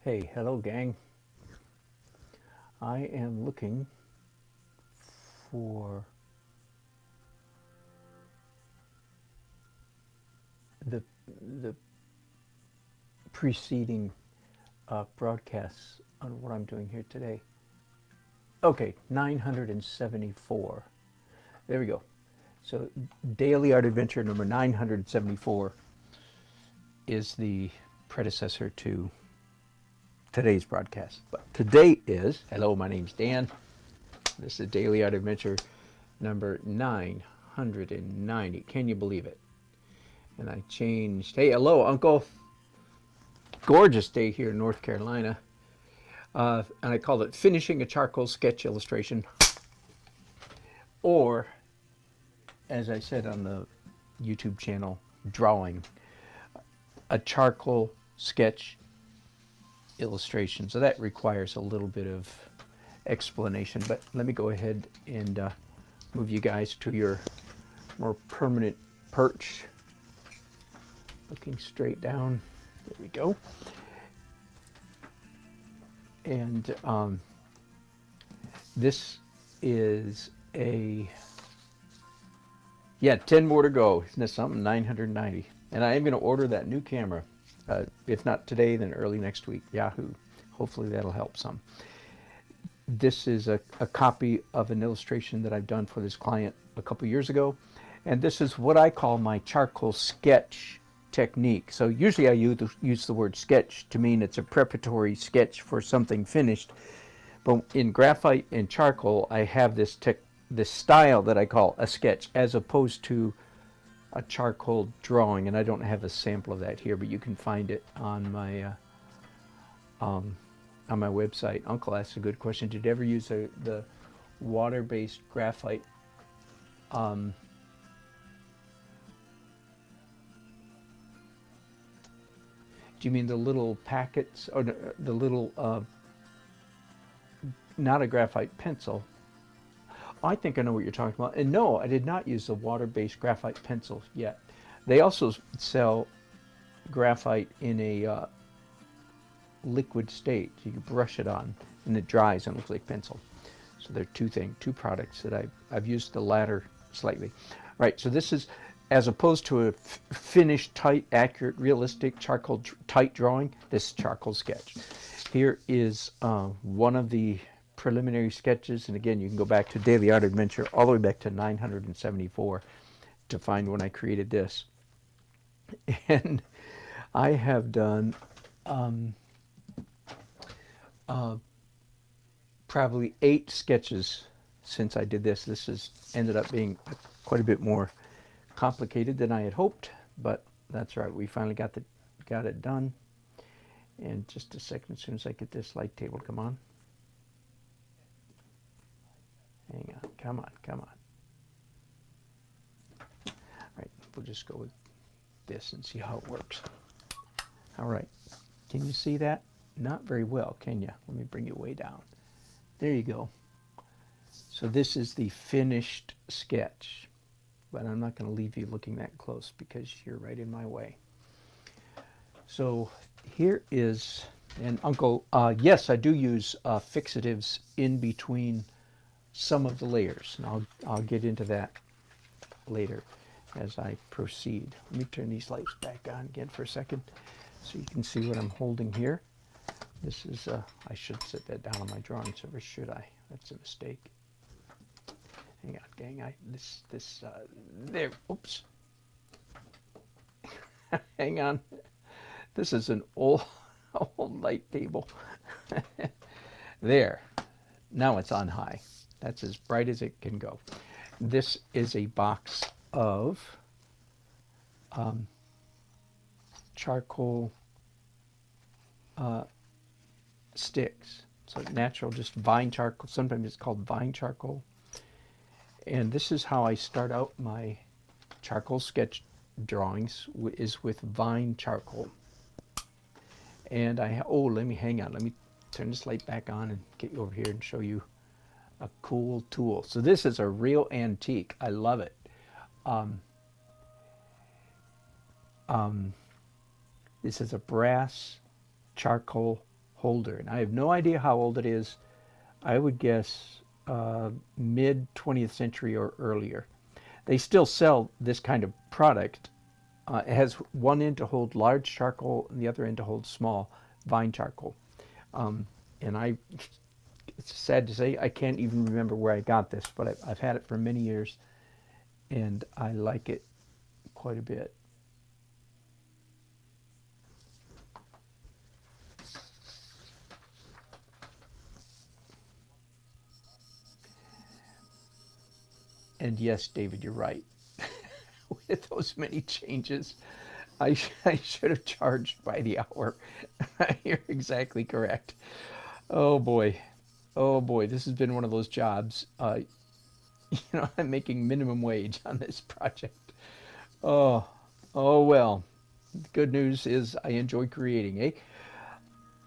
Hey, hello gang. I am looking for the the preceding broadcasts on what I'm doing here today. Okay, 974. There we go. So Daily Art Adventure number 974 is the predecessor to today's broadcast. But today is, hello, my name's Dan. This is Daily Art Adventure number 990. Can you believe it? And I changed, hey, hello, Uncle. Gorgeous day here in North Carolina. And I called it Finishing a Charcoal Sketch Illustration. Or, as I said on the YouTube channel, Drawing a Charcoal Sketch Illustration. So that requires a little bit of explanation, but let me go ahead and move you guys to your more permanent perch. Looking straight down. There we go. And this is a, 10 more to go. Isn't that something? 990. And I am going to order that new camera. If not today, then early next week. Yahoo. Hopefully that'll help some. This is a copy of an illustration that I've done for this client a couple years ago. And this is what I call my charcoal sketch technique. So usually I use the word sketch to mean it's a preparatory sketch for something finished. But in graphite and charcoal, I have this style that I call a sketch, as opposed to a charcoal drawing. And I don't have a sample of that here, but you can find it on my website. Uncle asked a good question. Did you ever use the water-based graphite? Do you mean the little packets, or the little, not a graphite pencil? I think I know what you're talking about. And no, I did not use the water-based graphite pencil yet. They also sell graphite in a liquid state. You can brush it on and it dries and looks like pencil. So there are two products that I've used the latter slightly. Right, so this is, as opposed to a finished, tight, accurate, realistic charcoal tight drawing, this is charcoal sketch. Here is one of the preliminary sketches, and again, you can go back to Daily Art Adventure all the way back to 974 to find when I created this. And I have done probably 8 sketches since I did this. This has ended up being quite a bit more complicated than I had hoped, but that's right. We finally got it done. And just a second, as soon as I get this light table to come on. Hang on, come on. All right, we'll just go with this and see how it works. All right, can you see that? Not very well, can you? Let me bring you way down. There you go. So this is the finished sketch, but I'm not going to leave you looking that close because you're right in my way. So here is, and Uncle, yes, I do use fixatives in between some of the layers, and I'll get into that later as I proceed. Let me turn these lights back on again for a second so you can see what I'm holding here. This is, I should set that down on my drawing server, should I? That's a mistake. Hang on, gang, there, oops. Hang on. This is an old light table. There, now it's on high. That's as bright as it can go. This is a box of charcoal sticks. So natural, just vine charcoal. Sometimes it's called vine charcoal. And this is how I start out my charcoal sketch drawings, is with vine charcoal. And let me turn this light back on and get you over here and show you a cool tool. So this is a real antique. I love it. This is a brass charcoal older, and I have no idea how old it is. I would guess mid 20th century or earlier. They still sell this kind of product. It has one end to hold large charcoal and the other end to hold small vine charcoal. And it's sad to say, I can't even remember where I got this, but I've had it for many years, and I like it quite a bit. And yes, David, you're right. With those many changes, I should have charged by the hour. You're exactly correct. Oh boy. Oh boy, this has been one of those jobs. I'm making minimum wage on this project. Oh, oh well. The good news is I enjoy creating, eh?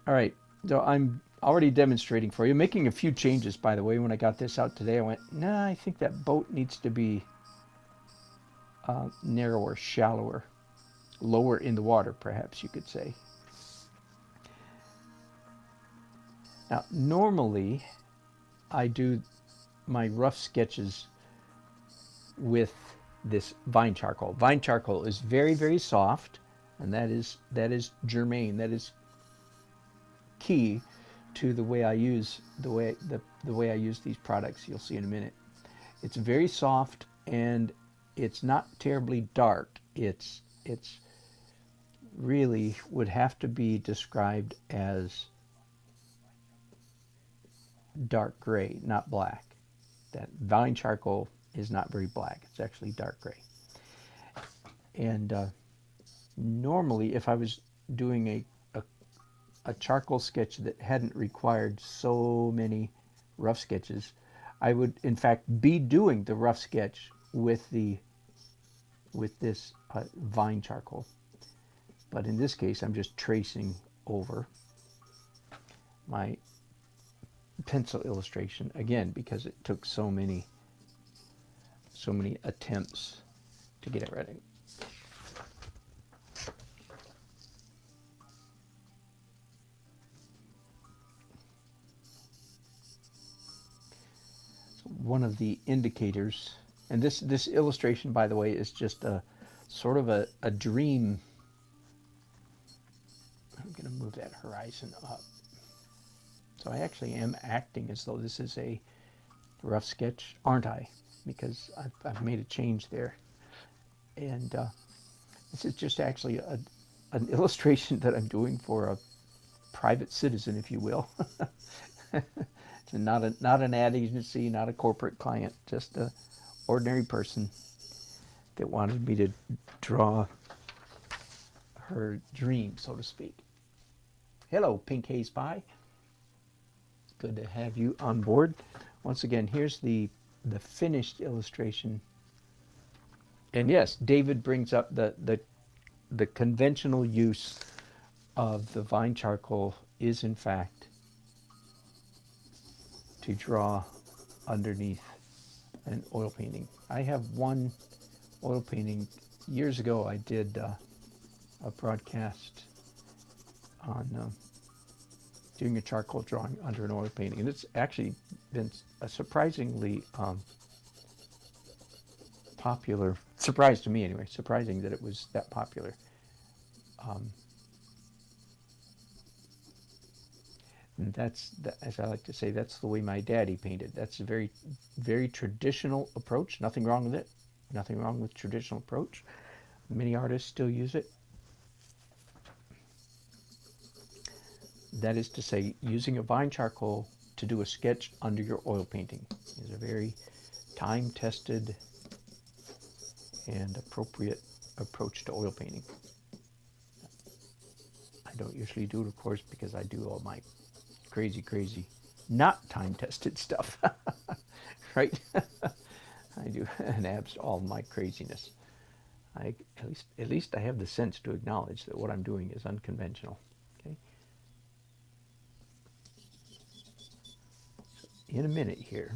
All right, so I'm already demonstrating for you, making a few changes, by the way. When I got this out today, I went, nah, I think that boat needs to be narrower, shallower, lower in the water, perhaps you could say. Now, normally, I do my rough sketches with this vine charcoal. Vine charcoal is very, very soft, and that is germane. That is key to the way I use the way I use these products. You'll see in a minute. It's very soft, and it's not terribly dark. It's really would have to be described as dark gray, not black. That vine charcoal is not very black. It's actually dark gray. And normally, if I was doing a charcoal sketch that hadn't required so many rough sketches, I would in fact be doing the rough sketch with this vine charcoal. But in this case, I'm just tracing over my pencil illustration again because it took so many attempts to get it ready. So one of the indicators, and this illustration, by the way, is just a sort of a dream. I'm going to move that horizon up. So I actually am acting as though this is a rough sketch, aren't I? Because I've made a change there. And this is just actually an illustration that I'm doing for a private citizen, if you will. It's not an ad agency, not a corporate client, just an ordinary person that wanted me to draw her dream, so to speak. Hello, Pink Haze Pie. Good to have you on board. Once again, here's the finished illustration. And yes, David brings up the conventional use of the vine charcoal is in fact to draw underneath an oil painting. I have one oil painting. Years ago I did a broadcast on doing a charcoal drawing under an oil painting, and it's actually been a surprisingly popular, surprise to me anyway, surprising that it was that popular. And that's, as I like to say, that's the way my daddy painted. That's a very, very traditional approach. Nothing wrong with it. Nothing wrong with traditional approach. Many artists still use it. That is to say, using a vine charcoal to do a sketch under your oil painting is a very time-tested and appropriate approach to oil painting. I don't usually do it, of course, because I do all my crazy, not time-tested stuff, right? I do all my craziness. At least I have the sense to acknowledge that what I'm doing is unconventional. Okay. So in a minute here,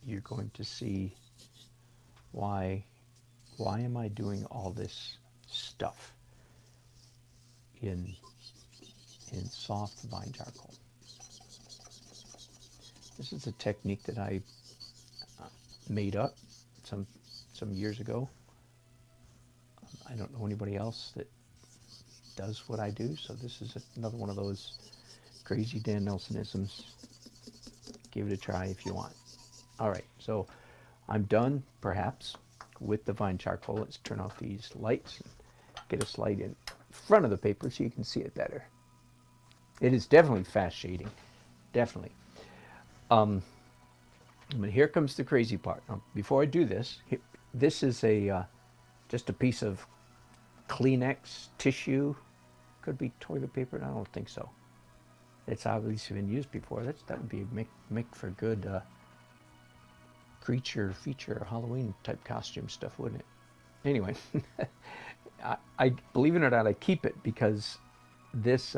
you're going to see why am I doing all this stuff in soft vine charcoal. This is a technique that I made up some years ago. I don't know anybody else that does what I do, so this is another one of those crazy Dan Nelsonisms. Give it a try if you want. All right, so I'm done, perhaps, with the vine charcoal. Let's turn off these lights and get a slide in front of the paper so you can see it better. It is definitely fast shading, definitely. But here comes the crazy part. Now, before I do this, this is just a piece of Kleenex tissue. Could be toilet paper. I don't think so. It's obviously been used before. That would be make for good creature feature Halloween type costume stuff, wouldn't it? Anyway, I believe it or not, I keep it because this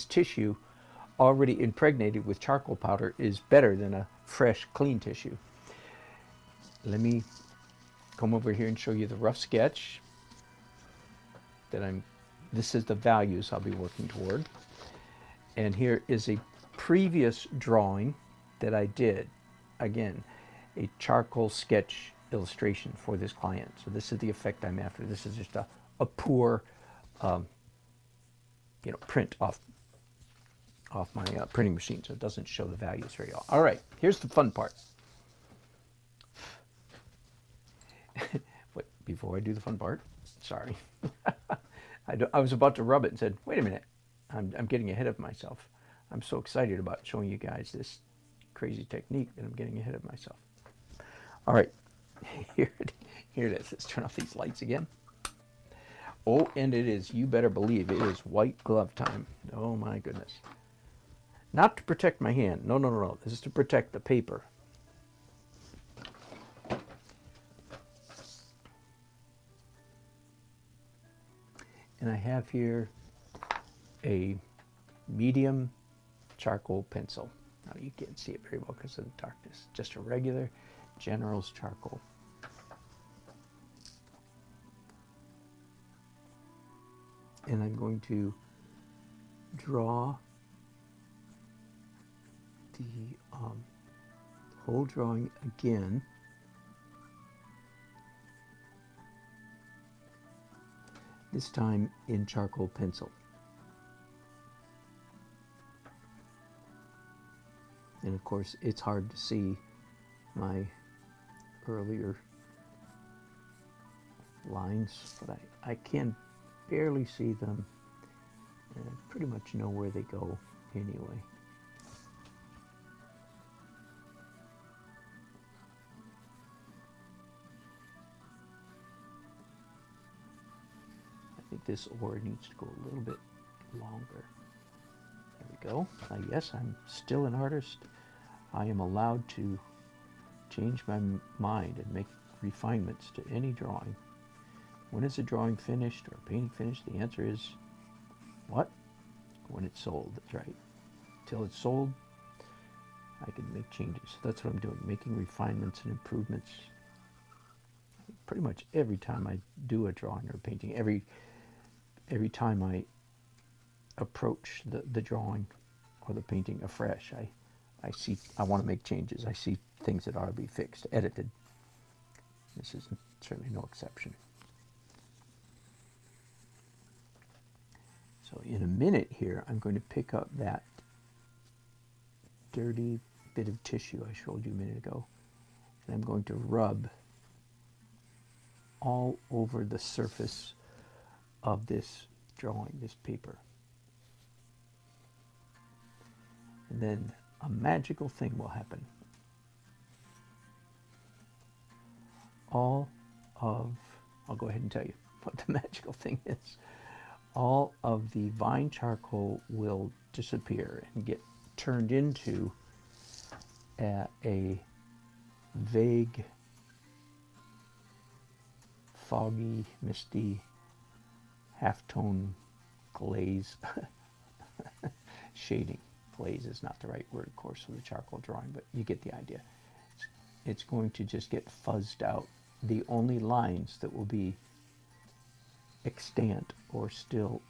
tissue already impregnated with charcoal powder is better than a fresh, clean tissue. Let me come over here and show you the rough sketch that this is the values I'll be working toward. And here is a previous drawing that I did. Again, a charcoal sketch illustration for this client. So this is the effect I'm after. This is just a poor, print off my printing machine, so it doesn't show the values very well. All right, here's the fun part. Wait, before I do the fun part, sorry. I was about to rub it and said, wait a minute, I'm getting ahead of myself. I'm so excited about showing you guys this crazy technique that I'm getting ahead of myself. All right, here it is. Let's turn off these lights again. Oh, and it is, you better believe, it is white glove time. Oh my goodness. Not to protect my hand. No, no, no, no. This is to protect the paper. And I have here a medium charcoal pencil. Now you can't see it very well because of the darkness. Just a regular General's charcoal. And I'm going to draw the whole drawing again. This time in charcoal pencil. And of course, it's hard to see my earlier lines, but I can barely see them, and I pretty much know where they go anyway. I think this oar needs to go a little bit longer. There we go. Yes, I'm still an artist. I am allowed to change my mind and make refinements to any drawing. When is a drawing finished or a painting finished? The answer is, what? When it's sold, that's right. Till it's sold, I can make changes. So that's what I'm doing, making refinements and improvements. Pretty much every time I do a drawing or a painting, every time I approach the drawing or the painting afresh, I want to make changes. I see things that ought to be fixed, edited. This is certainly no exception. So in a minute here, I'm going to pick up that dirty bit of tissue I showed you a minute ago, and I'm going to rub all over the surface of this drawing, this paper. And then a magical thing will happen. I'll go ahead and tell you what the magical thing is. All of the vine charcoal will disappear and get turned into a vague, foggy, misty, halftone glaze shading. Glaze is not the right word, of course, for the charcoal drawing, but you get the idea. It's going to just get fuzzed out. The only lines that will be extant or still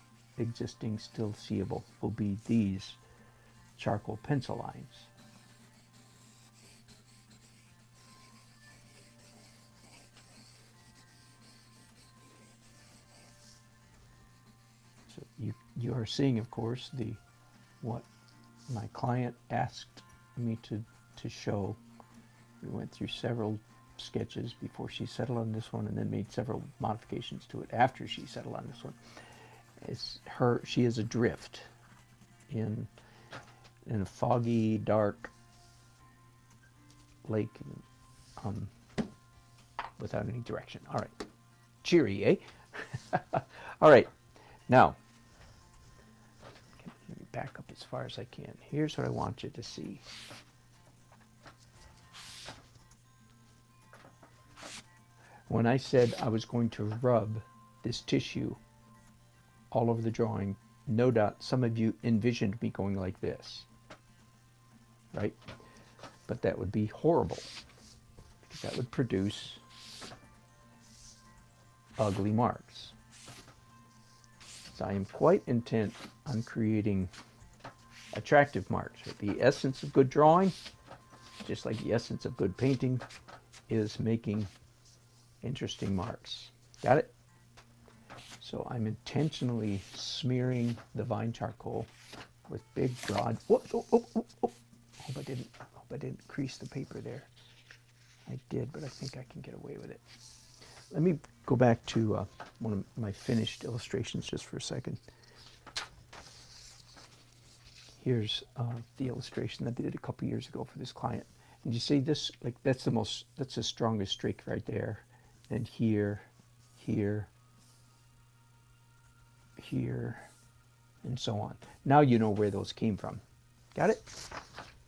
existing still seeable will be these charcoal pencil lines. So you are seeing, of course, what my client asked me to show. We went through several sketches before she settled on this one, and then made several modifications to it after she settled on this one. She is adrift in a foggy, dark lake, without any direction. All right, cheery, eh? All right, now let me back up as far as I can. Here's what I want you to see. When I said I was going to rub this tissue all over the drawing, no doubt some of you envisioned me going like this, right? But that would be horrible, because that would produce ugly marks. So I am quite intent on creating attractive marks. The essence of good drawing, just like the essence of good painting, is making interesting marks. Got it? So I'm intentionally smearing the vine charcoal with big, broad. Whoops! Hope I didn't crease the paper there. I did, but I think I can get away with it. Let me go back to one of my finished illustrations just for a second. Here's the illustration that I did a couple years ago for this client. And you see this, like that's the strongest streak right there. And here, here, here, and so on. Now you know where those came from. Got it?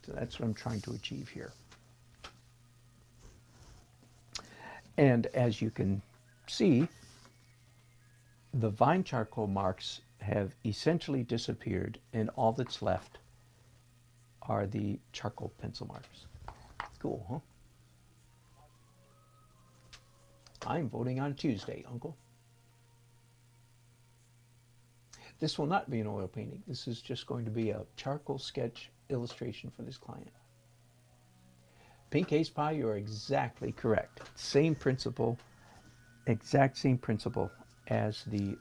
So that's what I'm trying to achieve here. And as you can see, the vine charcoal marks have essentially disappeared, and all that's left are the charcoal pencil marks. Cool, huh? I'm voting on Tuesday, Uncle. This will not be an oil painting. This is just going to be a charcoal sketch illustration for this client. Pink Ace Pie, you're exactly correct. Same principle, exact same principle as the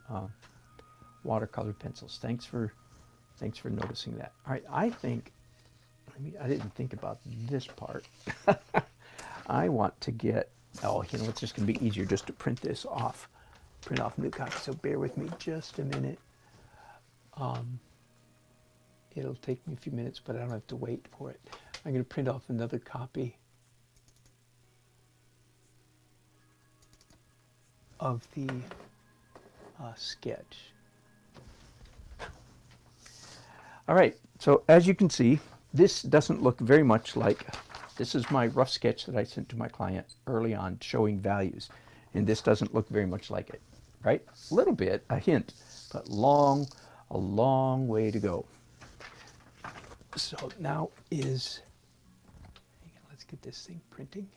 watercolor pencils. Thanks for noticing that. All right, I didn't think about this part. I want to get, it's just going to be easier just to print off new copy. So bear with me just a minute. It'll take me a few minutes, but I don't have to wait for it. I'm going to print off another copy of the sketch. All right, so as you can see, this doesn't look very much like, this is my rough sketch that I sent to my client early on showing values, and this doesn't look very much like it, right? A little bit, a hint, but a long way to go. So now let's get this thing printing.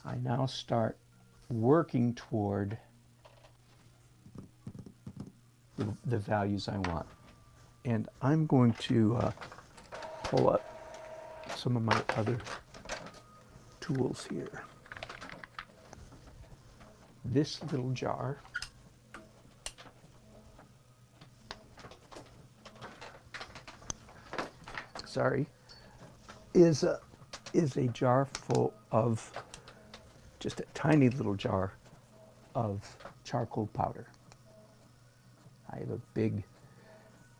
I now start working toward the values I want. And I'm going to pull up some of my other tools here. This little jar is a jar full of, just a tiny little jar of charcoal powder. I have a big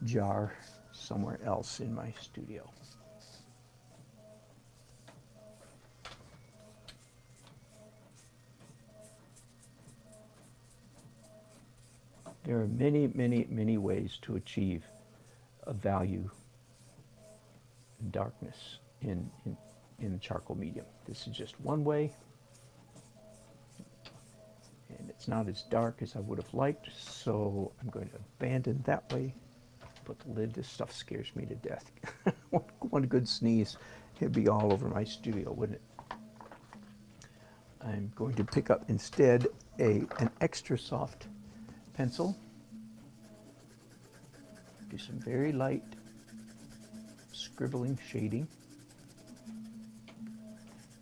jar somewhere else in my studio. There are many, many, many ways to achieve a value in darkness in the charcoal medium. This is just one way, and it's not as dark as I would have liked, so I'm going to abandon that way. Put the lid. This stuff scares me to death. One good sneeze, it'd be all over my studio, wouldn't it? I'm going to pick up instead an extra soft pencil. Do some very light scribbling shading.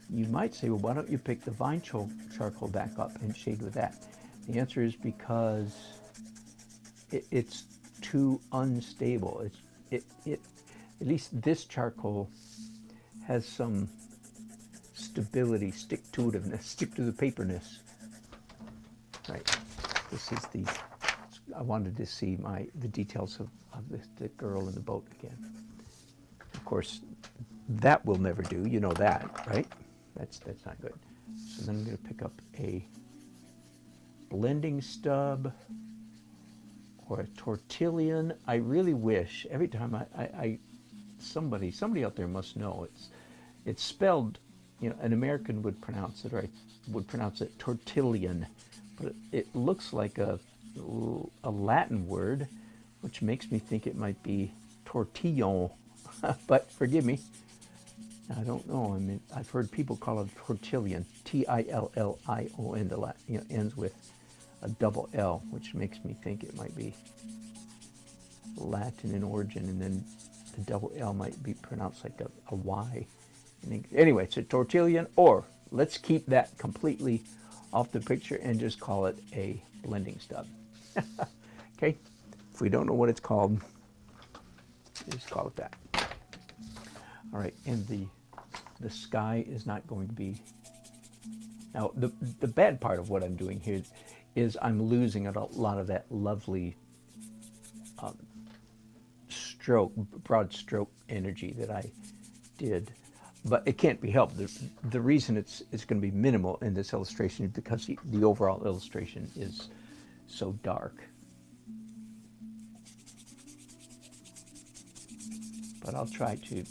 You might say, well, why don't you pick the vine charcoal back up and shade with that? The answer is because it's too unstable. At least this charcoal has some stability, stick-to-itiveness, stick-to-the-paperness. Right. This is I wanted to see the details of the girl in the boat again. Of course, that will never do. You know that, right? That's not good. So then I'm going to pick up a blending stub or a tortillon. I really wish every time somebody out there must know it's spelled, you know, an American would pronounce it, or I would pronounce it tortillon, but it looks like a Latin word, which makes me think it might be tortillon. But forgive me, I don't know. I mean, I've heard people call it tortillon, Tillion. The Latin, you know, ends with a double L, which makes me think it might be Latin in origin, and then the double L might be pronounced like a Y. Anyway, it's a tortillon, or let's keep that completely off the picture and just call it a blending stub. Okay, if we don't know what it's called, just call it that. All right, and the sky is not going to be. Now, the bad part of what I'm doing here is I'm losing a lot of that lovely broad stroke energy that I did. But it can't be helped. The reason it's going to be minimal in this illustration is because the overall illustration is so dark. But I'll try to,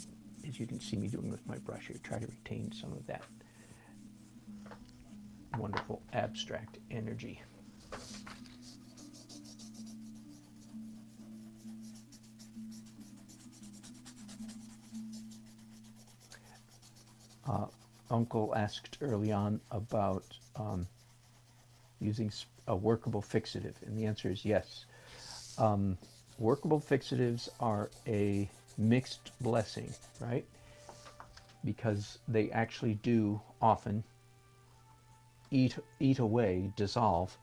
as you can see me doing with my brush here, try to retain some of that wonderful abstract energy. Uncle asked early on about using a workable fixative, and the answer is yes. Workable fixatives are a mixed blessing, right? Because they actually do often eat away, dissolve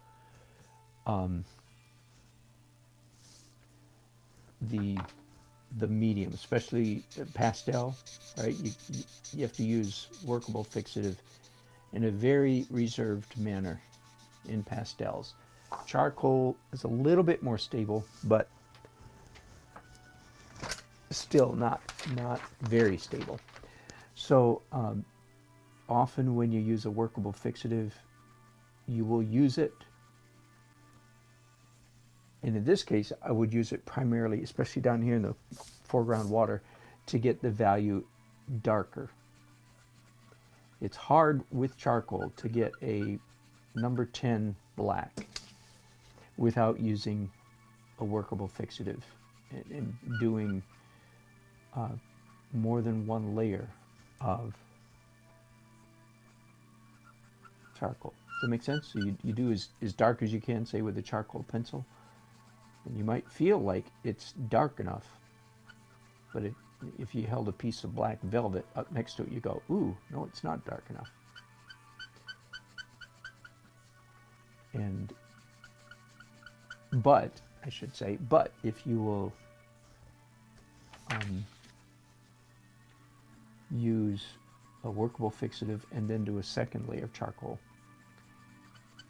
the medium, especially pastel, right? You have to use workable fixative in a very reserved manner in pastels. Charcoal is a little bit more stable, but still not very stable. So often when you use a workable fixative, you will use it, and in this case I would use it primarily, especially down here in the foreground water, to get the value darker. It's hard with charcoal to get a number 10 black without using a workable fixative and doing more than one layer of charcoal. Does that make sense? So you do as dark as you can, say with a charcoal pencil, and you might feel like it's dark enough, but if you held a piece of black velvet up next to it, you go, ooh, no, it's not dark enough. But if you will use a workable fixative and then do a second layer of charcoal,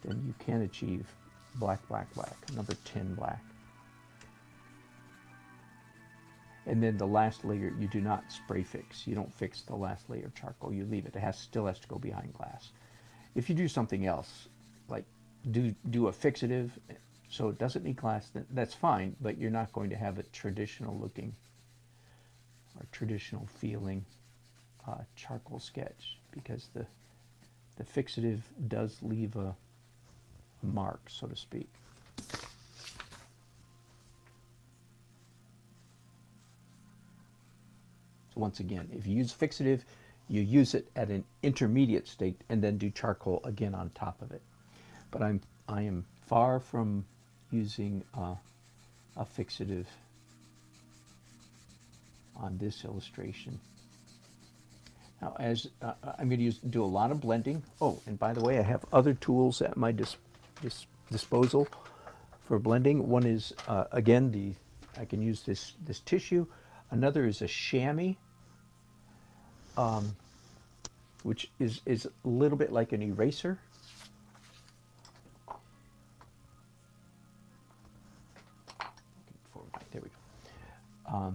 then you can achieve black, number 10 black. And then the last layer, you do not spray fix. You don't fix the last layer of charcoal. You leave it. It still has to go behind glass. If you do something else, like do a fixative, so it doesn't need glass, that's fine, but you're not going to have a traditional looking or traditional feeling charcoal sketch, because the fixative does leave a mark, so to speak. So once again, if you use fixative, you use it at an intermediate state and then do charcoal again on top of it. But I am far from using a fixative on this illustration. Now, as I'm going to do a lot of blending. Oh, and by the way, I have other tools at my disposal for blending. One is again I can use this tissue. Another is a chamois, which is a little bit like an eraser. There we go.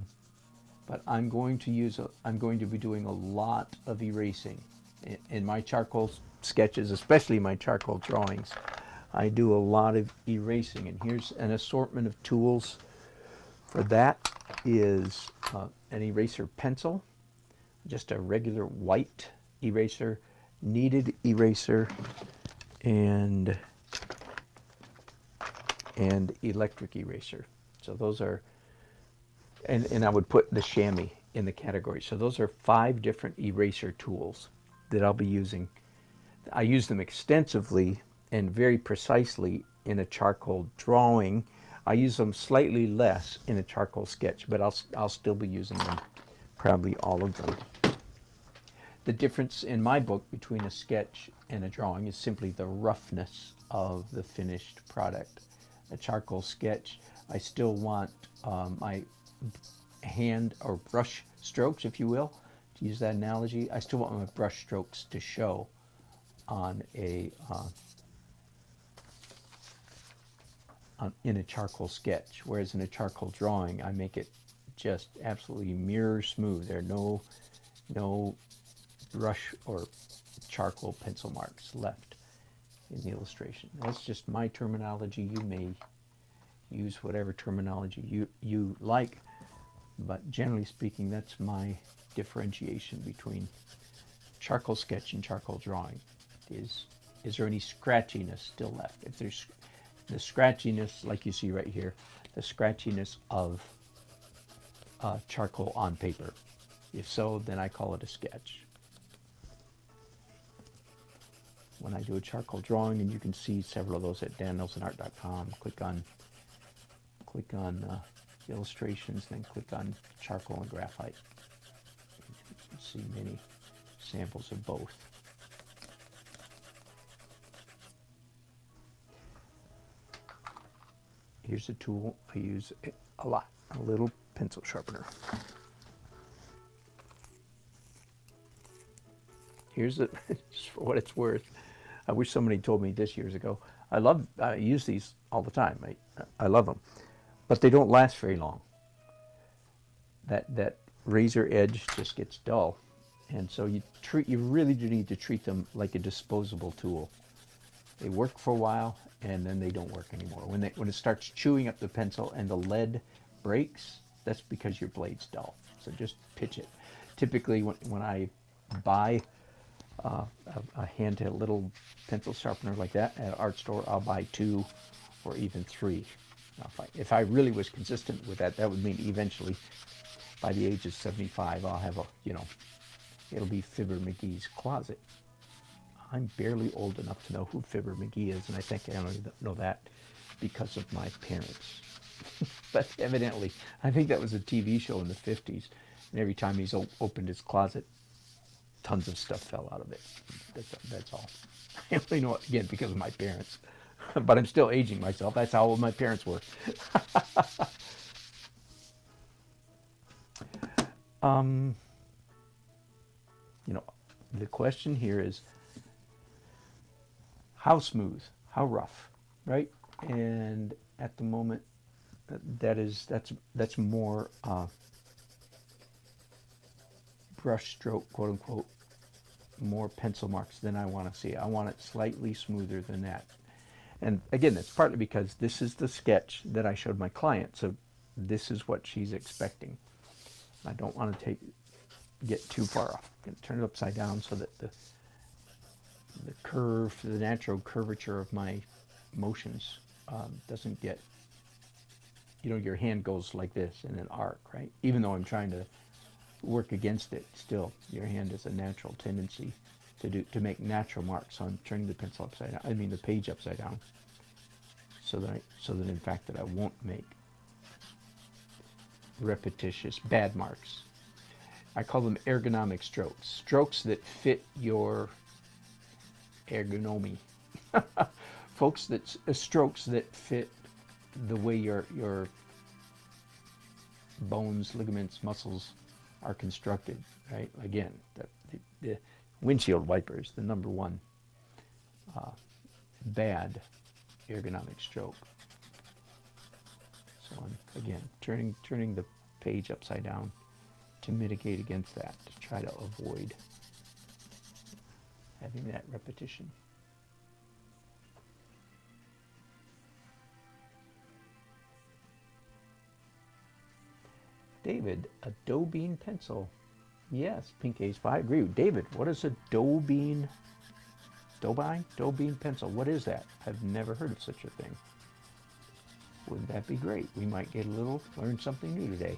But I'm going to be doing a lot of erasing in my charcoal sketches, especially my charcoal drawings. I do a lot of erasing, and here's an assortment of tools for that. Is an eraser pencil, just a regular white eraser, kneaded eraser, and electric eraser. So those are, and I would put the chamois in the category. So those are 5 different eraser tools that I'll be using. I use them extensively and very precisely in a charcoal drawing. I use them slightly less in a charcoal sketch, but I'll still be using them, probably all of them. The difference in my book between a sketch and a drawing is simply the roughness of the finished product. A charcoal sketch, I still want my hand or brush strokes, if you will, to use that analogy. I still want my brush strokes to show on a in a charcoal sketch, whereas in a charcoal drawing, I make it just absolutely mirror smooth. There are no brush or charcoal pencil marks left in the illustration. That's just my terminology. You may use whatever terminology you like, but generally speaking, that's my differentiation between charcoal sketch and charcoal drawing. Is there any scratchiness still left? If there's the scratchiness, like you see right here, the scratchiness of charcoal on paper. If so, then I call it a sketch. When I do a charcoal drawing, and you can see several of those at dannelsonart.com, click on illustrations, then click on charcoal and graphite. You can see many samples of both. Here's a tool I use a lot, a little pencil sharpener. Here's it, just for what it's worth. I wish somebody told me this years ago. I use these all the time. I love them, but they don't last very long. That razor edge just gets dull, and so you really do need to treat them like a disposable tool. They work for a while, and then they don't work anymore. When it starts chewing up the pencil and the lead breaks, that's because your blade's dull. So just pitch it. Typically, when I buy a handheld little pencil sharpener like that at an art store, I'll buy 2 or even 3. Now, if I really was consistent with that, that would mean eventually, by the age of 75, I'll have it'll be Fibber McGee's closet. I'm barely old enough to know who Fibber McGee is, and I think I only know that because of my parents. But evidently, I think that was a TV show in the 50s, and every time he's opened his closet, tons of stuff fell out of it. That's all. I only know it, again, because of my parents. But I'm still aging myself. That's how old my parents were. The question here is, how smooth, how rough, right? And at the moment, that's more brush stroke, quote unquote, more pencil marks than I want to see. I want it slightly smoother than that. And again, that's partly because this is the sketch that I showed my client, so this is what she's expecting. I don't want to get too far off. I'm going to turn it upside down so that the curve, the natural curvature of my motions doesn't get, your hand goes like this in an arc, right? Even though I'm trying to work against it. Still, your hand has a natural tendency to make natural marks. So I'm turning the pencil upside down. I mean the page upside down, so that in fact that I won't make repetitious bad marks. I call them ergonomic strokes. Strokes that fit your ergonomy. Strokes that fit the way your bones, ligaments, muscles are constructed, right? Again, the windshield wiper is the number one bad ergonomic stroke. So I'm, again, turning the page upside down to mitigate against that, to try to avoid having that repetition. David, a dough bean pencil. Yes, Pink Ace 5. I agree with David. What is a dough bean pencil? What is that? I've never heard of such a thing. Wouldn't that be great? We might learn something new today.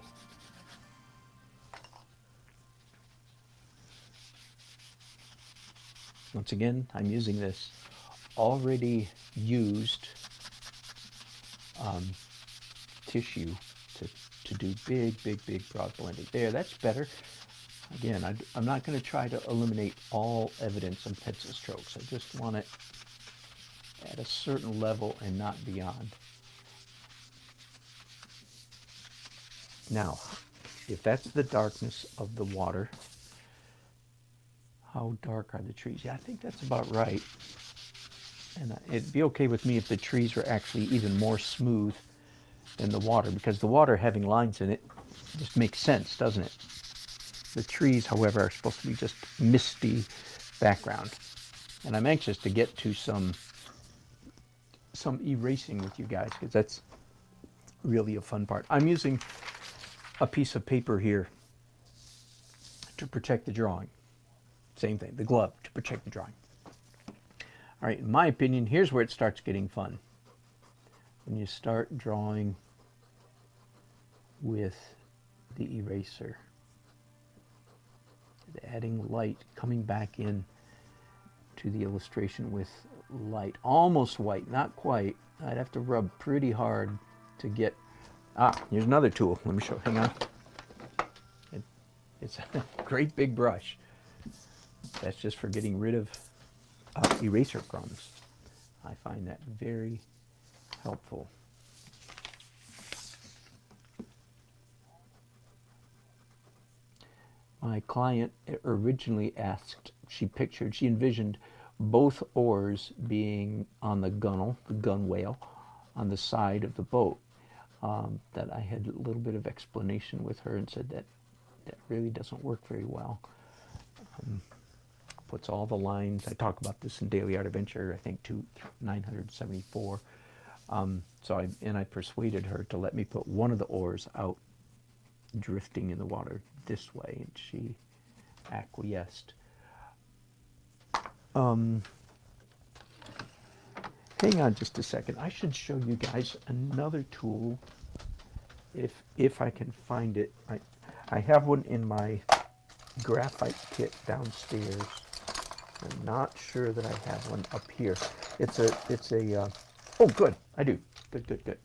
Once again, I'm using this already used tissue to do big broad blending. There, that's better. Again, I'm not going to try to eliminate all evidence on pencil strokes. I just want it at a certain level and not beyond. Now, if that's the darkness of the water, how dark are the trees? Yeah, I think that's about right. And it'd be okay with me if the trees were actually even more smooth than the water, because the water having lines in it just makes sense, doesn't it? The trees, however, are supposed to be just misty background. And I'm anxious to get to some erasing with you guys, because that's really a fun part. I'm using a piece of paper here to protect the drawing. Same thing, the glove to protect the drawing. All right, in my opinion, here's where it starts getting fun. When you start drawing with the eraser, adding light, coming back in to the illustration with light, almost white, not quite. I'd have to rub pretty hard to get. Here's another tool. Let me show. Hang on. It's a great big brush. That's just for getting rid of eraser crumbs. I find that very helpful. My client originally asked, she envisioned both oars being on the gunwale, on the side of the boat. That I had a little bit of explanation with her and said that really doesn't work very well. Puts all the lines, I talk about this in Daily Art Adventure, I think 974. I persuaded her to let me put one of the oars out drifting in the water this way, and she acquiesced. Hang on just a second. I should show you guys another tool if I can find it. I have one in my graphite kit downstairs. I'm not sure that I have one up here. Oh, good, I do. Good.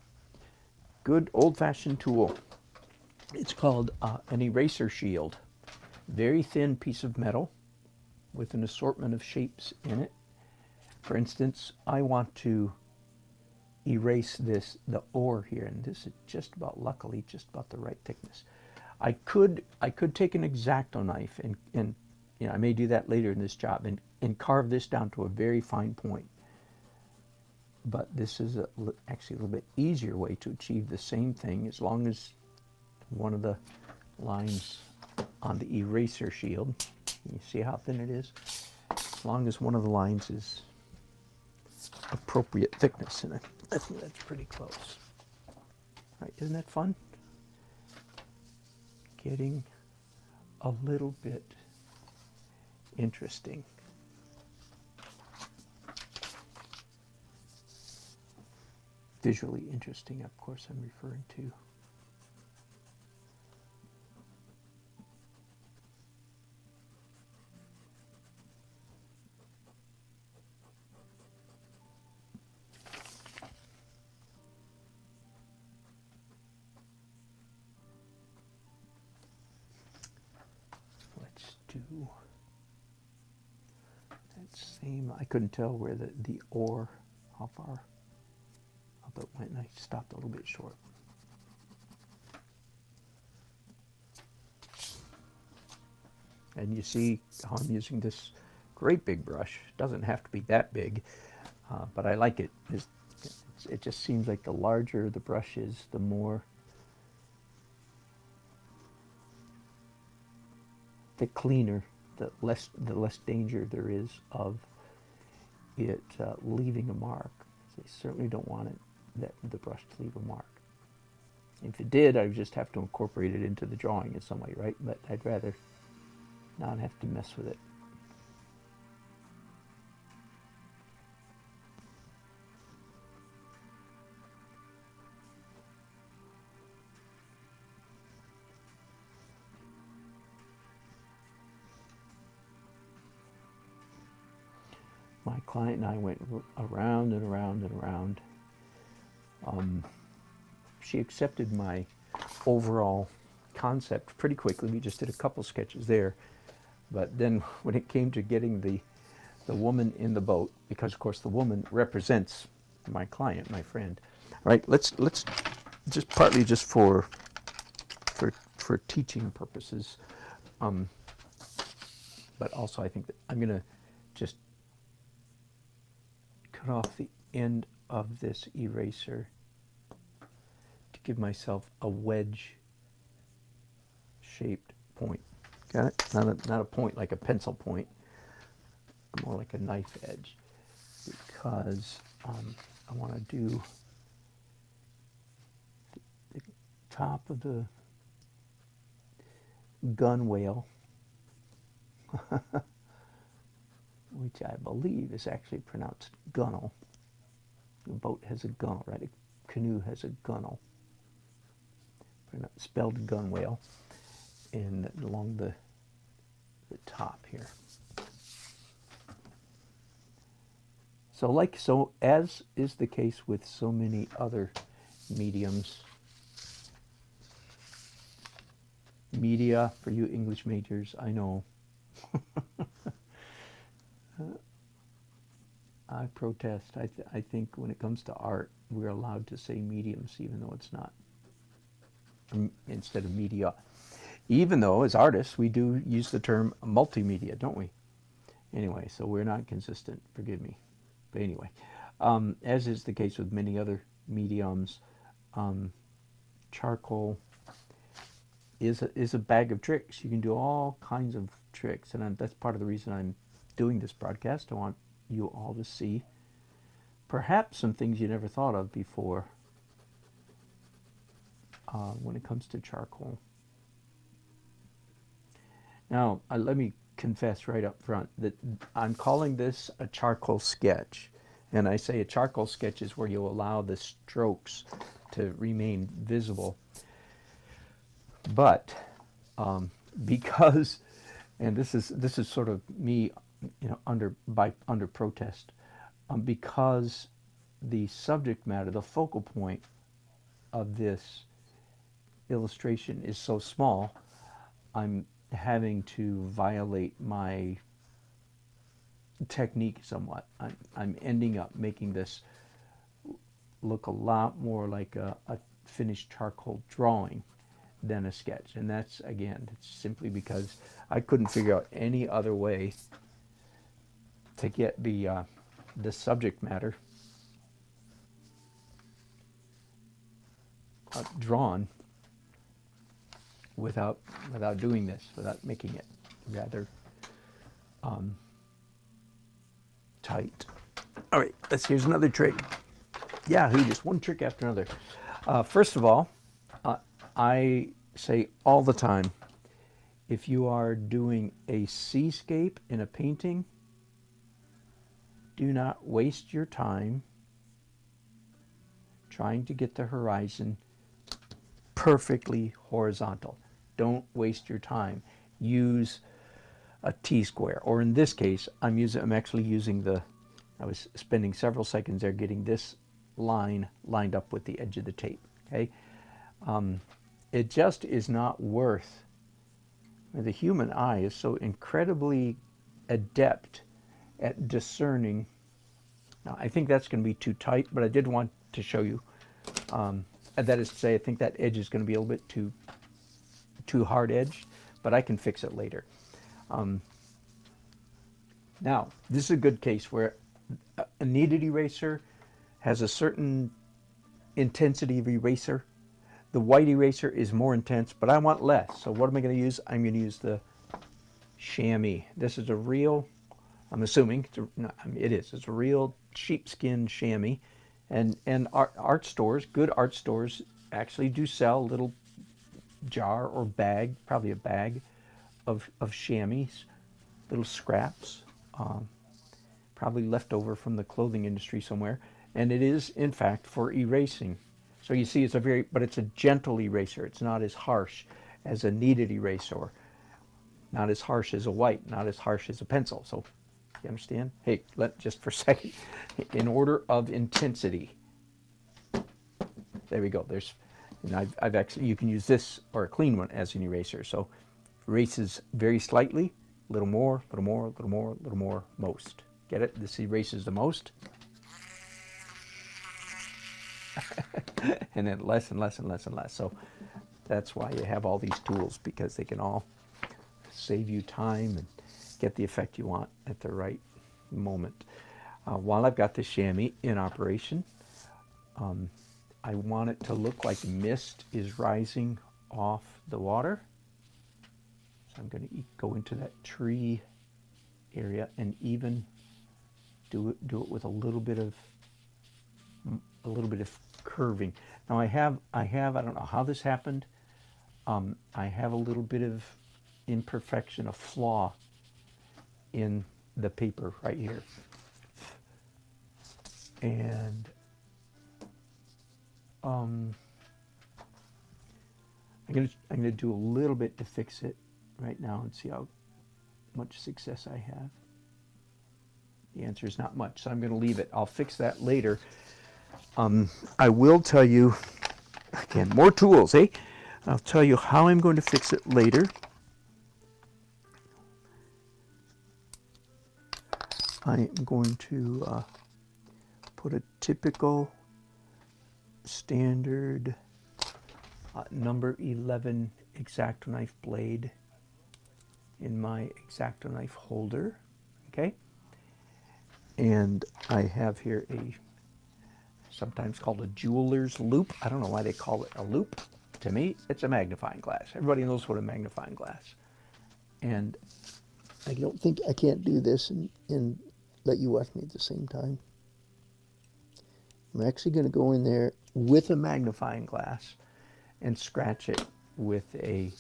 Good old-fashioned tool. It's called an eraser shield. Very thin piece of metal with an assortment of shapes in it. For instance, I want to erase the oar here, and this is luckily just about the right thickness. I could take an X-Acto knife and I may do that later in this job and carve this down to a very fine point. But this is actually a little bit easier way to achieve the same thing, as long as one of the lines on the eraser shield, you see how thin it is? As long as one of the lines is appropriate thickness, and I think that's pretty close. All right, isn't that fun? Getting a little bit interesting. Visually interesting, of course, I'm referring to. do that same, I couldn't tell where the or, how far up it went, and I stopped a little bit short. And you see how I'm using this great big brush. It doesn't have to be that big, but I like it. It just seems like the larger the brush is, the more, the cleaner, the less danger there is of it leaving a mark. So I certainly don't want the brush to leave a mark. If it did, I would just have to incorporate it into the drawing in some way, right? But I'd rather not have to mess with it. My client and I went around and around and around. She accepted my overall concept pretty quickly. We just did a couple sketches there. But then when it came to getting the woman in the boat, because of course the woman represents my client, my friend. All right, let's just partly just for teaching purposes, but also I think that I'm going to just cut off the end of this eraser to give myself a wedge shaped point. Got it? Not a point like a pencil point, more like a knife edge, because I want to do the top of the gunwale, which I believe is actually pronounced gunnel. The boat has a gunnel, right? A canoe has a gunnel, spelled gunwale, and along the top here. So as is the case with so many other mediums, media, for you English majors, I know. I protest. I think when it comes to art, we're allowed to say mediums, even though it's not, instead of media. Even though, as artists, we do use the term multimedia, don't we? Anyway, so we're not consistent, forgive me. But anyway, as is the case with many other mediums, charcoal is a bag of tricks. You can do all kinds of tricks, and that's part of the reason I'm doing this broadcast. I want you all to see perhaps some things you never thought of before when it comes to charcoal. Now, let me confess right up front that I'm calling this a charcoal sketch. And I say a charcoal sketch is where you allow the strokes to remain visible. But because, and this is sort of me, under protest, because the subject matter, the focal point of this illustration is so small, I'm having to violate my technique somewhat. I'm ending up making this look a lot more like a finished charcoal drawing than a sketch. And that's, again, it's simply because I couldn't figure out any other way to get the subject matter drawn without doing this, without making it rather tight. All right, here's another trick. Yahoo, just one trick after another. First of all, I say all the time, if you are doing a seascape in a painting, do not waste your time trying to get the horizon perfectly horizontal. Don't waste your time. Use a T-square, or in this case, I'm actually using I was spending several seconds there getting this line lined up with the edge of the tape. Okay, it just is not worth The human eye is so incredibly adept at discerning. Now, I think that's going to be too tight, but I did want to show you. That is to say, I think that edge is going to be a little bit too hard edged, but I can fix it later. Now, this is a good case where a kneaded eraser has a certain intensity of eraser. The white eraser is more intense, but I want less. So what am I going to use? I'm going to use the chamois. This is a real, I'm assuming, it's a real sheepskin chamois. And art stores, good art stores, actually do sell a little jar or bag, probably a bag of chamois, little scraps, probably left over from the clothing industry somewhere. And it is, in fact, for erasing. So you see, but it's a gentle eraser. It's not as harsh as a kneaded eraser, not as harsh as a white, not as harsh as a pencil. So, you understand? Hey, just for a second, in order of intensity. There we go. I've actually, you can use this or a clean one as an eraser. So, erases very slightly, a little more, a little more, a little more, a little more, most. Get it? This erases the most. And then less and less and less and less. So that's why you have all these tools, because they can all save you time and get the effect you want at the right moment. While I've got the chamois in operation, I want it to look like mist is rising off the water. So I'm going to go into that tree area and even do it with a little bit of curving. Now I don't know how this happened. I have a little bit of imperfection, a flaw in the paper right here. And I'm gonna do a little bit to fix it right now and see how much success I have. The answer is not much, so I'm gonna leave it. I'll fix that later. I will tell you, again, more tools, eh? I'll tell you how I'm going to fix it later. I am going to put a typical standard number 11 X-Acto knife blade in my X-Acto knife holder, okay? And I have here sometimes called a jeweler's loop. I don't know why they call it a loop. To me, it's a magnifying glass. Everybody knows what a magnifying glass. And I don't think I can't do this and let you watch me at the same time. I'm actually going to go in there with a magnifying glass and scratch it with an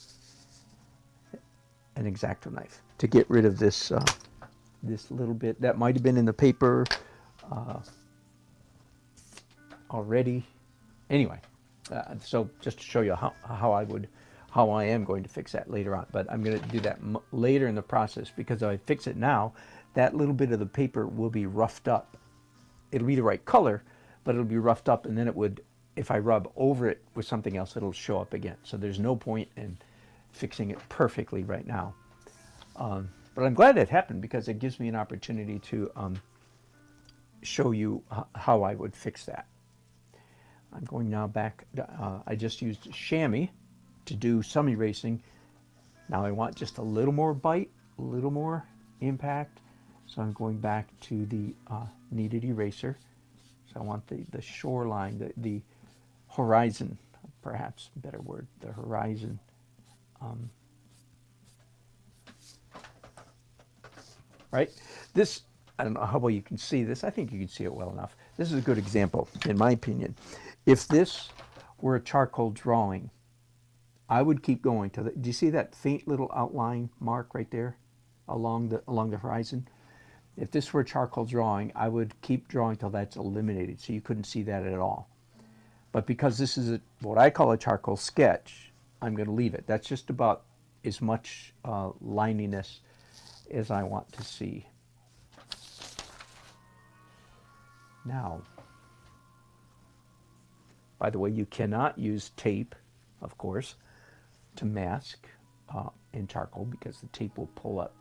X-Acto knife to get rid of this this little bit that might have been in the paper already. Anyway, so just to show you how I am going to fix that later on. But I'm going to do that later in the process, because if I fix it now, that little bit of the paper will be roughed up. It'll be the right color, but it'll be roughed up, and then it would, if I rub over it with something else, it'll show up again. So there's no point in fixing it perfectly right now. But I'm glad it happened, because it gives me an opportunity to show you how I would fix that. I'm going now back. I just used chamois to do some erasing. Now I want just a little more bite, a little more impact. So I'm going back to the kneaded eraser. So I want the shoreline, the horizon, perhaps a better word, the horizon. Right? This, I don't know how well you can see this. I think you can see it well enough. This is a good example, in my opinion. If this were a charcoal drawing, I would keep going to do you see that faint little outline mark right there along the horizon? If this were a charcoal drawing, I would keep drawing till that's eliminated, so you couldn't see that at all. But because this is what I call a charcoal sketch, I'm going to leave it. That's just about as much lininess as I want to see. Now, by the way, you cannot use tape, of course, to mask in charcoal because the tape will pull up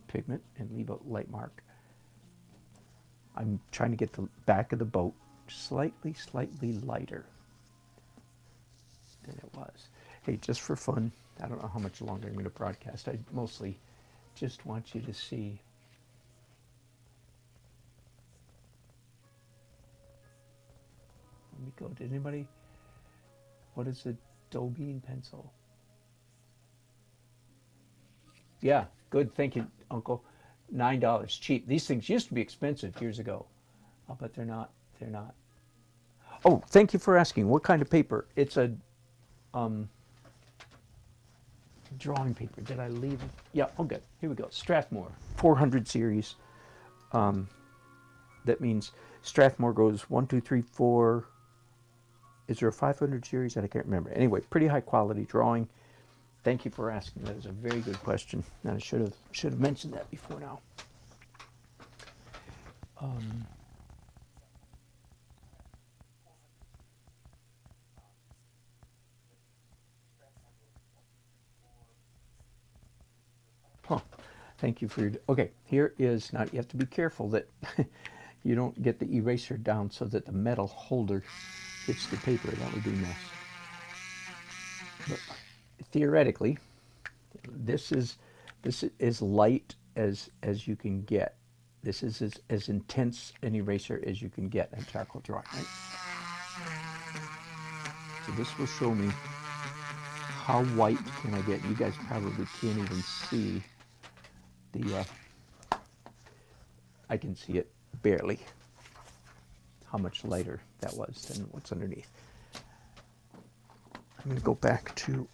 pigment and leave a light mark. I'm trying to get the back of the boat slightly lighter than it was. Hey, just for fun, I don't know how much longer I'm going to broadcast. I mostly just want you to see. Let me go. Did anybody? What is a dough bean pencil? Yeah, good. Thank you, Uncle. $9, cheap. These things used to be expensive years ago, but they're not. They're not. Oh, thank you for asking. What kind of paper? It's a drawing paper. Did I leave it? Yeah. Oh, good. Here we go. Strathmore 400 series. That means Strathmore goes 1, 2, 3, 4. Is there a 500 series? I can't remember. Anyway, pretty high quality drawing. Thank you for asking. That is a very good question. And I should have mentioned that before now. Huh. Thank you for your. Okay, here is now. You have to be careful that you don't get the eraser down so that the metal holder hits the paper. That would be a mess. But theoretically, this is as light as you can get. This is as intense an eraser as you can get in charcoal drawing, right? So this will show me how white can I get. You guys probably can't even see the. I can see it barely. How much lighter that was than what's underneath. I'm going to go back to.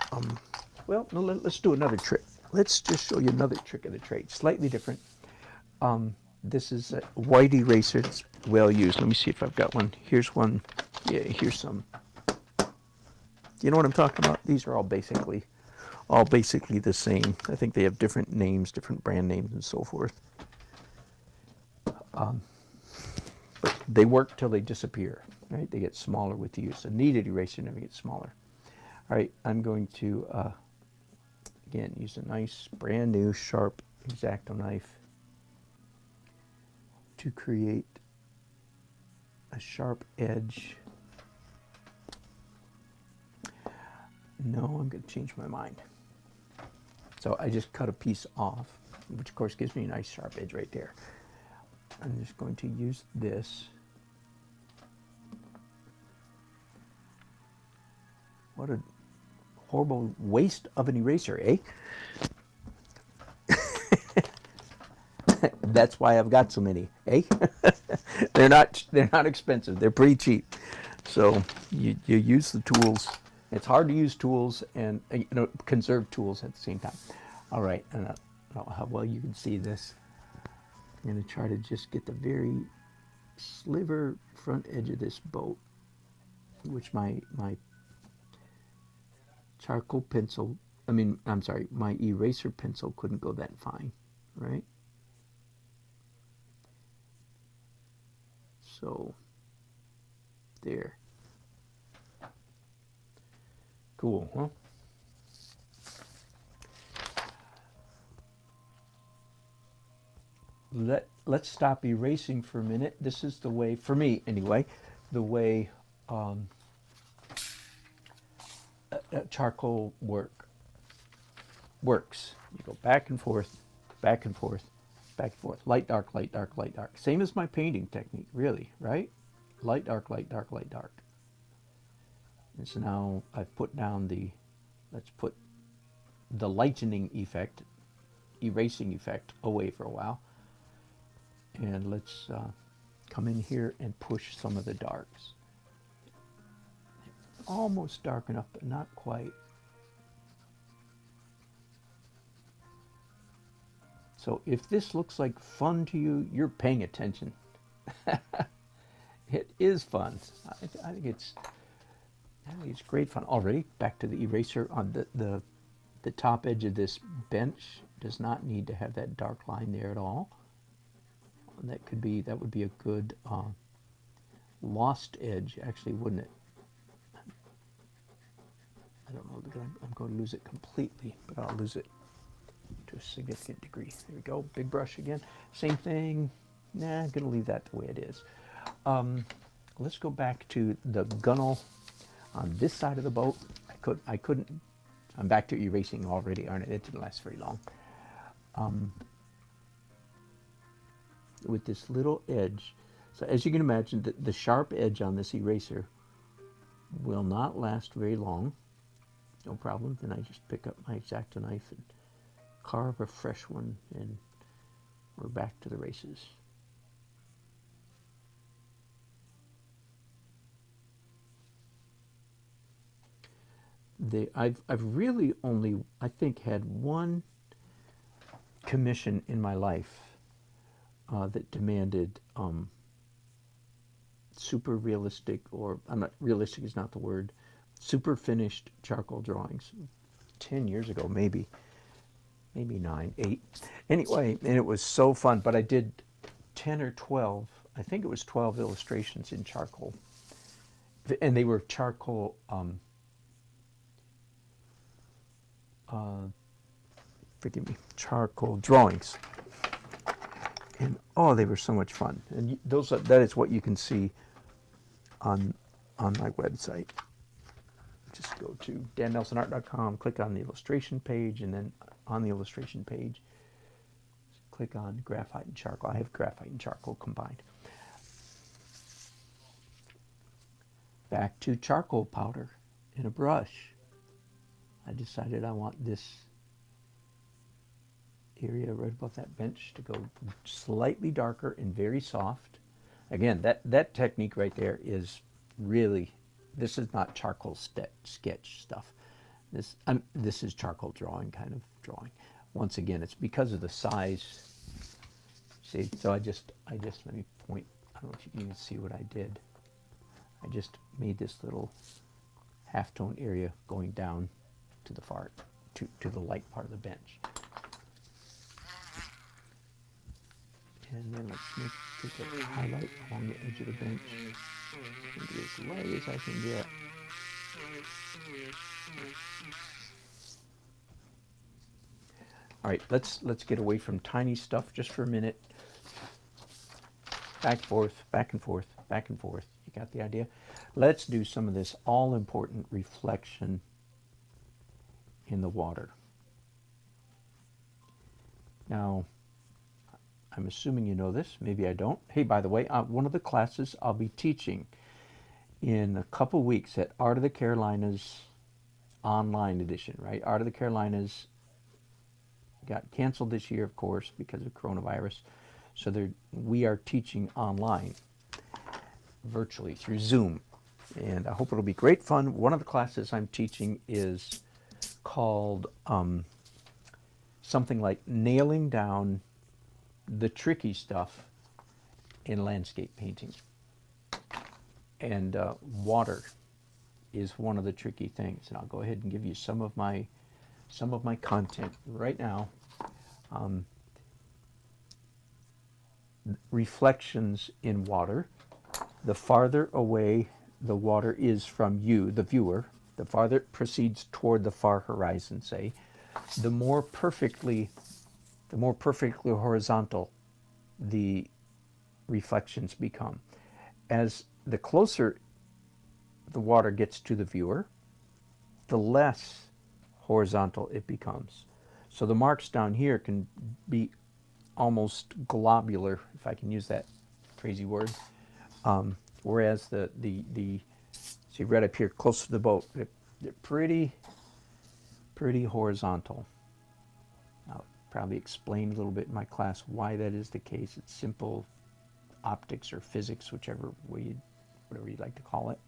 Well, no, let's do another trick. Let's just show you another trick of the trade, slightly different. This is a white eraser. It's well used. Let me see if I've got one. Here's one. Yeah, here's some. You know what I'm talking about? These are all basically the same. I think they have different names, different brand names, and so forth. But they work till they disappear. Right? They get smaller with the use. A kneaded eraser never gets smaller. All right, I'm going to again use a nice, brand new, sharp X-Acto knife to create a sharp edge. No, I'm going to change my mind. So I just cut a piece off, which of course gives me a nice sharp edge right there. I'm just going to use this. What a horrible waste of an eraser, eh? That's why I've got so many, eh? They're not expensive. They're pretty cheap. So you use the tools. It's hard to use tools and conserve tools at the same time. All right, and I don't know how well you can see this. I'm going to try to just get the very sliver front edge of this boat, which my charcoal pencil, my eraser pencil couldn't go that fine, right? So, there. Cool, huh? Let's stop erasing for a minute. This is the way, for me anyway, the way charcoal works. You go back and forth, back and forth, back and forth. Light, dark, light, dark, light, dark. Same as my painting technique, really, right? Light, dark, light, dark, light, dark. And so now I've put down let's put the lightening effect, erasing effect away for a while. And let's come in here and push some of the darks. Almost dark enough, but not quite. So if this looks like fun to you, you're paying attention. It is fun. I think it's great fun. Already back to the eraser on the top edge of this bench does not need to have that dark line there at all. That would be a good lost edge, actually, wouldn't it? I don't know. I'm going to lose it completely, but I'll lose it to a significant degree. There we go. Big brush again. Same thing. Nah, I'm going to leave that the way it is. Let's go back to the gunnel on this side of the boat. I couldn't. I'm back to erasing already, aren't I? It didn't last very long. With this little edge. So as you can imagine, the sharp edge on this eraser will not last very long. No problem. Then I just pick up my X-Acto knife and carve a fresh one, and we're back to the races. I've really only, I think, had one commission in my life that demanded super realistic, or I'm not, realistic is not the word, super finished charcoal drawings. 10 years ago, maybe 9, 8. Anyway, and it was so fun, but I did 10 or 12, I think it was 12 illustrations in charcoal. And they were charcoal, forgive me, charcoal drawings. And oh, they were so much fun. And that is what you can see on my website. Just go to dannelsonart.com, click on the illustration page, and then on the illustration page, click on graphite and charcoal. I have graphite and charcoal combined. Back to charcoal powder in a brush. I decided I want this area right above that bench to go slightly darker and very soft. Again, that technique right there is really, this is not charcoal sketch stuff. This is charcoal drawing, kind of drawing. Once again, it's because of the size. See, so I just let me point. I don't know if you can even see what I did. I just made this little halftone area going down to the to the light part of the bench. And then let's take a highlight along the edge of the bench. Maybe as light as I can get. All right, let's get away from tiny stuff just for a minute. Back and forth, back and forth, back and forth. You got the idea? Let's do some of this all-important reflection in the water. Now, I'm assuming you know this. Maybe I don't. Hey, by the way, one of the classes I'll be teaching in a couple weeks at Art of the Carolinas online edition, right? Art of the Carolinas got canceled this year, of course, because of coronavirus. So we are teaching online, virtually, through Zoom. And I hope it'll be great fun. One of the classes I'm teaching is called something like Nailing Down the Tricky Stuff in Landscape Painting. And water is one of the tricky things. And I'll go ahead and give you some of my content right now. Reflections in water. The farther away the water is from you, the viewer, the farther it proceeds toward the far horizon, say, the more perfectly horizontal the reflections become. As the closer the water gets to the viewer, the less horizontal it becomes. So the marks down here can be almost globular, if I can use that crazy word. Whereas see right up here close to the boat, they're pretty horizontal. I'll probably explain a little bit in my class why that is the case. It's simple optics or physics, whatever you'd like to call it.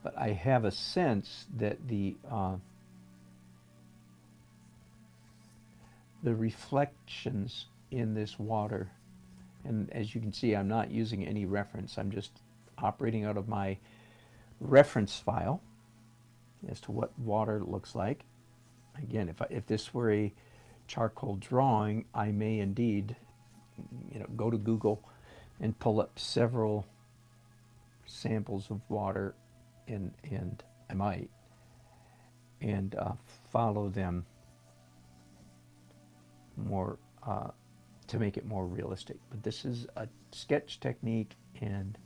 But I have a sense that the reflections in this water, and as you can see, I'm not using any reference. I'm just operating out of my reference file as to what water looks like. Again, if this were a charcoal drawing, I may indeed, go to Google and pull up several samples of water and I might, and follow them more to make it more realistic. But this is a sketch technique, and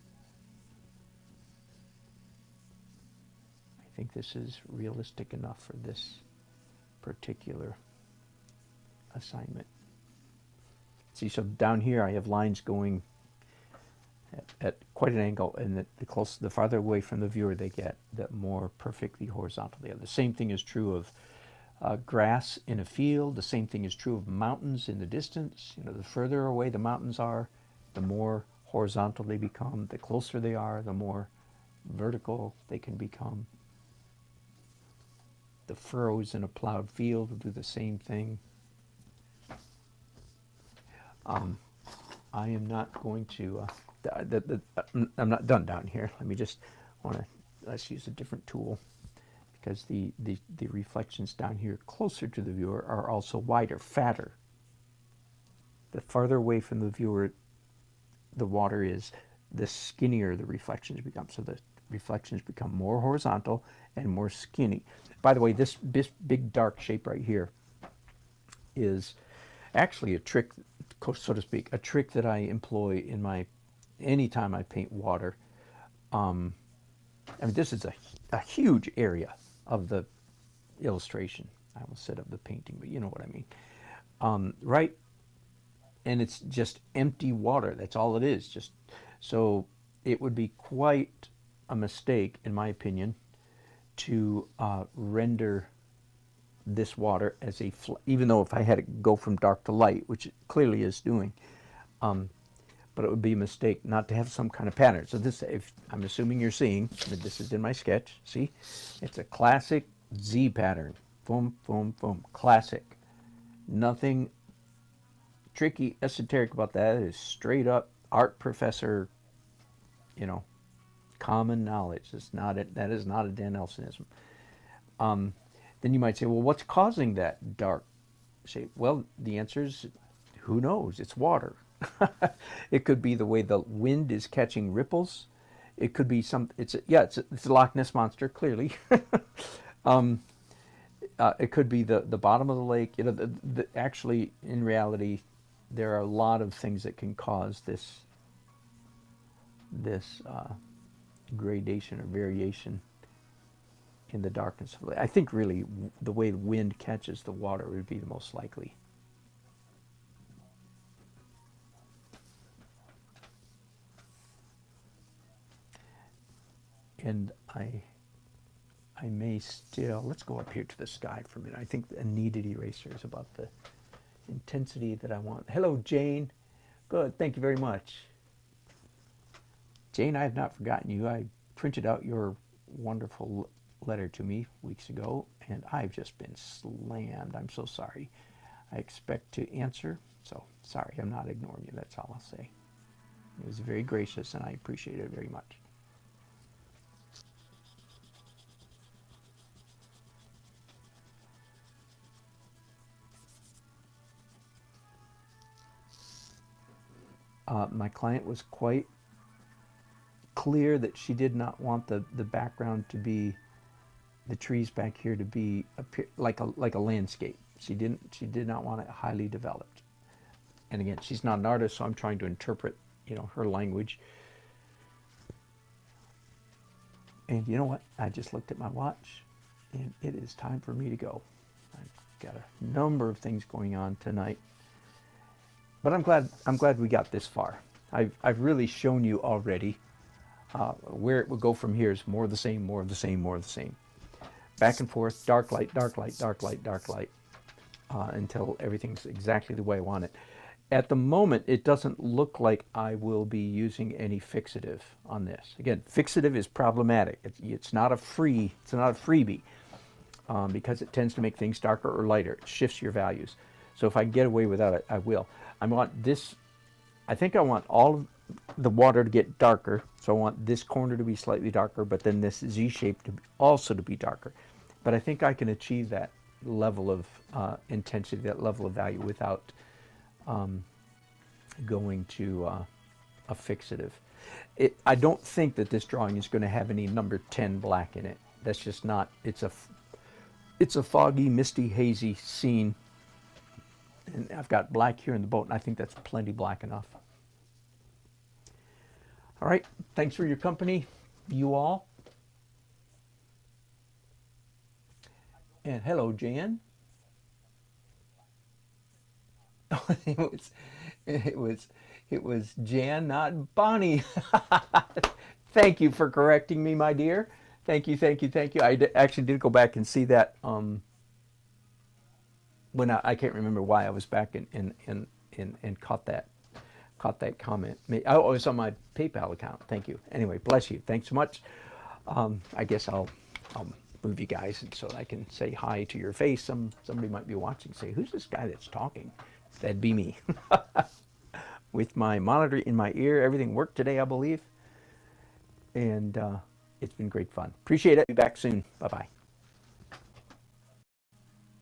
I think this is realistic enough for this particular assignment. See, so down here I have lines going at quite an angle, and the farther away from the viewer they get, the more perfectly horizontal they are. The same thing is true of grass in a field. The same thing is true of mountains in the distance. You know, the further away the mountains are, the more horizontal they become. The closer they are, the more vertical they can become. The furrows in a plowed field will do the same thing. I am not going to, I'm not done down here. Let's use a different tool, because the reflections down here closer to the viewer are also wider, fatter. The farther away from the viewer the water is, the skinnier the reflections become. So the reflections become more horizontal and more skinny. By the way, this big dark shape right here is actually a trick, so to speak, a trick that I employ in anytime I paint water. I mean, this is a huge area of the illustration. I almost said of the painting, but you know what I mean. Right? And it's just empty water. That's all it is. So it would be quite a mistake, in my opinion, to render this water as even though if I had it go from dark to light, which it clearly is doing, but it would be a mistake not to have some kind of pattern. So this, if I'm assuming you're seeing, this is in my sketch, see? It's a classic Z pattern. Boom, boom, boom. Classic. Nothing tricky, esoteric about that. It is straight up art professor, common knowledge. That is not a Dan Elsonism. Then you might say, well, what's causing that dark shape? Well, the answer is, who knows? It's water. It could be the way the wind is catching ripples. It could be it's a Loch Ness monster, clearly. It could be the bottom of the lake. Actually, in reality, there are a lot of things that can cause this gradation or variation in the darkness of the lake. I think really the way the wind catches the water would be the most likely. And I may still, let's go up here to the sky for a minute. I think a kneaded eraser is about the intensity that I want. Hello, Jane. Good, thank you very much. Jane, I have not forgotten you. I printed out your wonderful letter to me weeks ago, and I've just been slammed. I'm so sorry. I expect to answer, so sorry, I'm not ignoring you. That's all I'll say. It was very gracious, and I appreciate it very much. My client was quite clear that she did not want the background to be, the trees back here to be like a landscape. She did not want it highly developed. And again, she's not an artist, so I'm trying to interpret, her language. And you know what? I just looked at my watch, and it is time for me to go. I've got a number of things going on tonight. But I'm glad we got this far. I've really shown you already where it will go from here is more of the same, more of the same, more of the same. Back and forth, dark light, dark light, dark light, dark light, until everything's exactly the way I want it. At the moment, it doesn't look like I will be using any fixative on this. Again, fixative is problematic. It's not a freebie, because it tends to make things darker or lighter. It shifts your values. So if I can get away without it, I will. I think I want all of the water to get darker. So I want this corner to be slightly darker, but then this Z shape also to be darker. But I think I can achieve that level of intensity, that level of value, without going to a fixative. I don't think that this drawing is going to have any number 10 black in it. That's just not, it's a foggy, misty, hazy scene. And I've got black here in the boat, and I think that's plenty black enough. All right, thanks for your company, you all. And hello, Jan. it was Jan, not Bonnie. Thank you for correcting me, my dear. Thank you, thank you, thank you. Actually did go back and see that when I can't remember why I was back and caught that comment. Oh, it was on my PayPal account. Thank you. Anyway, bless you. Thanks so much. I guess I'll move you guys so I can say hi to your face. Somebody might be watching. Say, who's this guy that's talking? That'd be me. With my monitor in my ear, everything worked today, I believe. And it's been great fun. Appreciate it. Be back soon. Bye-bye.